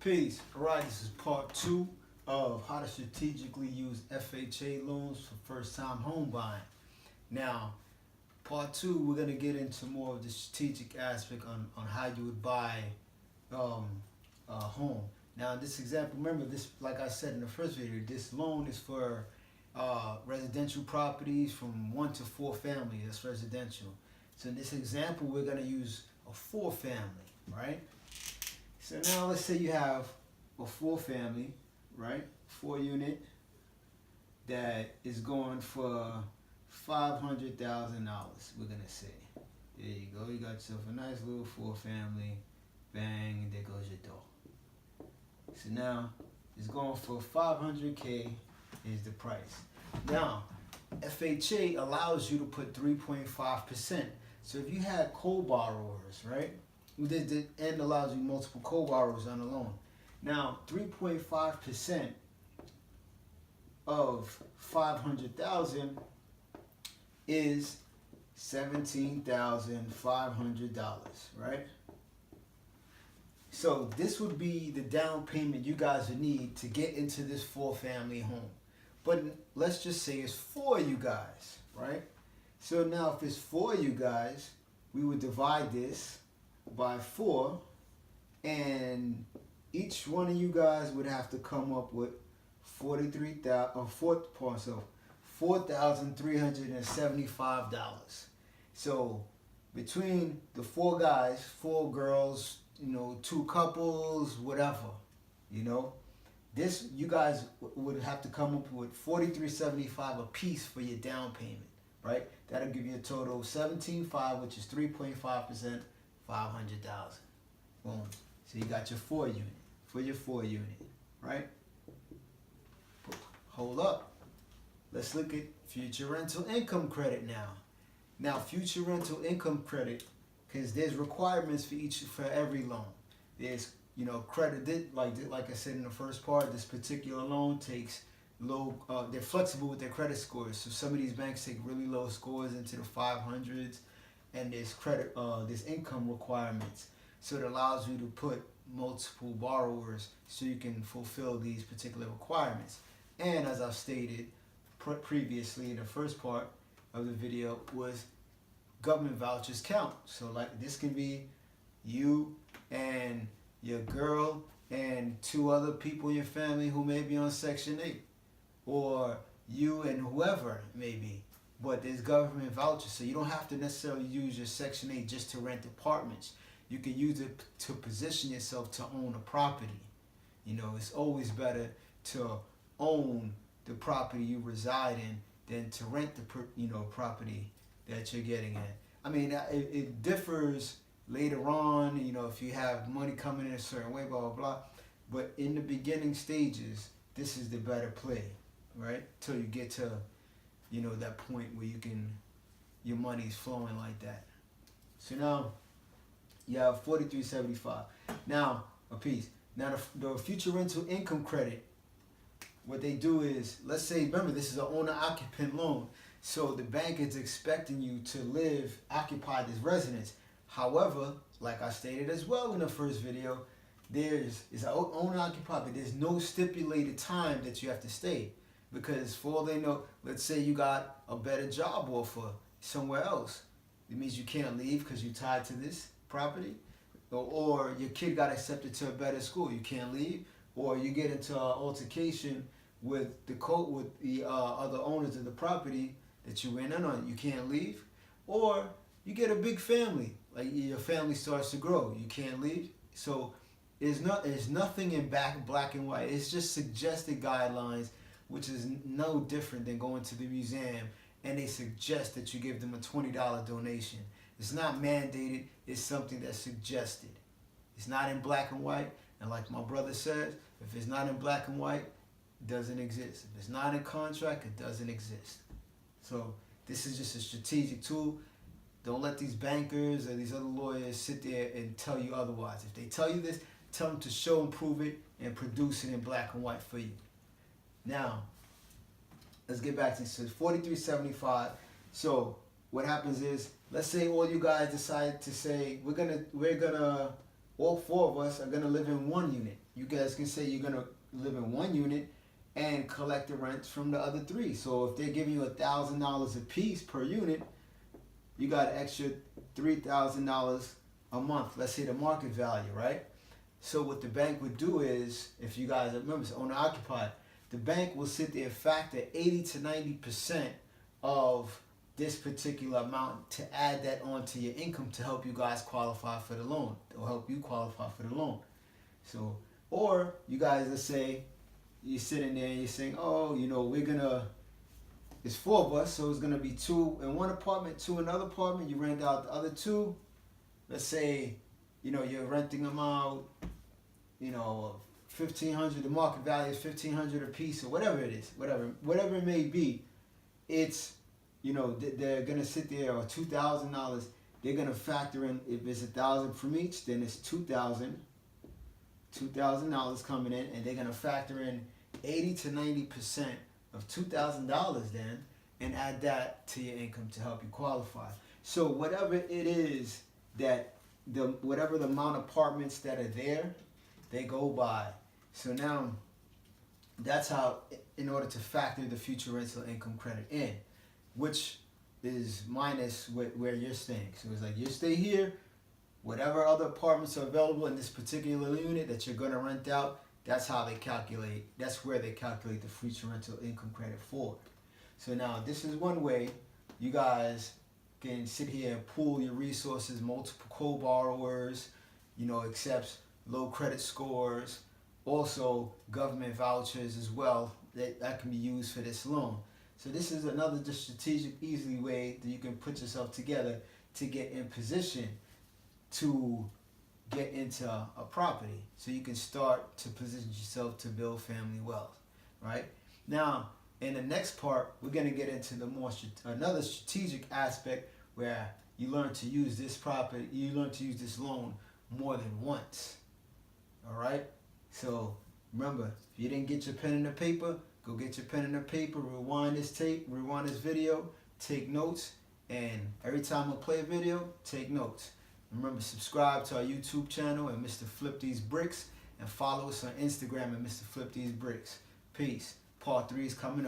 Peace. Alright, this is part 2 of how to strategically use FHA loans for first-time home buying. Now, part 2, we're going to get into more of the strategic aspect on how you would buy a home. Now, in this example, remember this, like I said in the first video, this loan is for residential properties from 1 to 4 family. That's residential. So in this example, we're going to use a 4 family, right? So now let's say you have a 4 family, right? 4 unit that is going for $500,000, we're gonna say. There you go, you got yourself a nice little 4 family, bang, and there goes your door. So now it's going for $500K is the price. Now, FHA allows you to put 3.5%. So if you had co-borrowers, right? And allows you multiple co-borrowers on a loan. Now, 3.5% of 500,000 is $17,500, right? So this would be the down payment you guys would need to get into this 4-family home. But let's just say it's for you guys, right? So now if it's for you guys, we would divide this by 4, and each one of you guys would have to come up with $4,375. So between the 4 guys, 4 girls, 2 couples, whatever, this you guys would have to come up with $4,375 a piece for your down payment, right? That'll give you a total of $17,500, which is 3.5%. 500,000. Boom. So you got your 4 unit for your 4 unit, right? Hold up. Let's look at future rental income credit now. Now, future rental income credit, because there's requirements for every loan. There's credit, like I said in the first part, this particular loan takes low. They're flexible with their credit scores. So some of these banks take really low scores into the 500s. And there's credit, there's income requirements. So it allows you to put multiple borrowers so you can fulfill these particular requirements. And as I've stated previously in the first part of the video, was government vouchers count. So like this can be you and your girl and 2 other people in your family who may be on Section 8, or you and whoever it may be. But there's government vouchers, so you don't have to necessarily use your Section 8 just to rent apartments. You can use it to position yourself to own a property. It's always better to own the property you reside in than to rent the property that you're getting at. I mean, it differs later on, if you have money coming in a certain way, blah, blah, blah. But in the beginning stages, this is the better play, right? Till you get to that point where your money's flowing like that. So now you have $4,375 now a piece. Now the future rental income credit, what they do is, let's say, remember this is an owner-occupant loan, so the bank is expecting you to occupy this residence. However, like I stated as well in the first video, it's an owner-occupied, but there's no stipulated time that you have to stay. Because for all they know, let's say you got a better job offer somewhere else. It means you can't leave because you're tied to this property. Or your kid got accepted to a better school. You can't leave. Or you get into an altercation with the other owners of the property that you went in on. You can't leave. Or you get a big family. Like your family starts to grow. You can't leave. So there's nothing in black and white. It's just suggested guidelines, which is no different than going to the museum and they suggest that you give them a $20 donation. It's not mandated, it's something that's suggested. It's not in black and white, and like my brother says, if it's not in black and white, it doesn't exist. If it's not in contract, it doesn't exist. So this is just a strategic tool. Don't let these bankers or these other lawyers sit there and tell you otherwise. If they tell you this, tell them to show and prove it and produce it in black and white for you. Now, let's get back to this. So $4,375. So what happens is, let's say all you guys decide to say we're gonna all 4 of us are gonna live in 1 unit. You guys can say you're gonna live in 1 unit and collect the rent from the other 3. So if they're giving you $1,000 a piece per unit, you got an extra $3,000 a month. Let's say the market value, right? So what the bank would do is, if you guys remember, it's owner occupied, the bank will sit there and factor 80 to 90% of this particular amount to add that onto your income to help you guys qualify for the loan, or help you qualify for the loan. So, or you guys, let's say you're sitting there and you're saying, oh, you know, it's 4 of us, so it's gonna be 2 in one apartment, 2 in another apartment. You rent out the other 2. Let's say, you know, you're renting them out, you know, $1,500. The market value is $1,500 a piece, or whatever it is, whatever it may be. It's, you know, they're gonna sit there, or $2,000. They're gonna factor in, if it's $1,000 from each, then it's $2,000 coming in, and they're gonna factor in 80 to 90% of $2,000 then, and add that to your income to help you qualify. So whatever it is that whatever the amount of apartments that are there, they go by. So now that's how, in order to factor the future rental income credit in, which is minus where you're staying. So it's like you stay here, whatever other apartments are available in this particular unit that you're going to rent out, that's how they calculate, that's where they calculate the future rental income credit for. So now this is one way you guys can sit here and pool your resources, multiple co-borrowers, you know, accepts low credit scores, also government vouchers as well, that can be used for this loan. So this is another just strategic, easy way that you can put yourself together to get in position to get into a property, so you can start to position yourself to build family wealth, right? Now, in the next part, we're going to get into the another strategic aspect where you learn to use this property, you learn to use this loan more than once, all right? So remember, if you didn't get your pen and the paper, go get your pen and the paper, rewind this video, take notes, and every time I play a video, take notes. Remember, subscribe to our YouTube channel at Mr. Flip These Bricks, and follow us on Instagram at Mr. Flip These Bricks. Peace. Part 3 is coming up.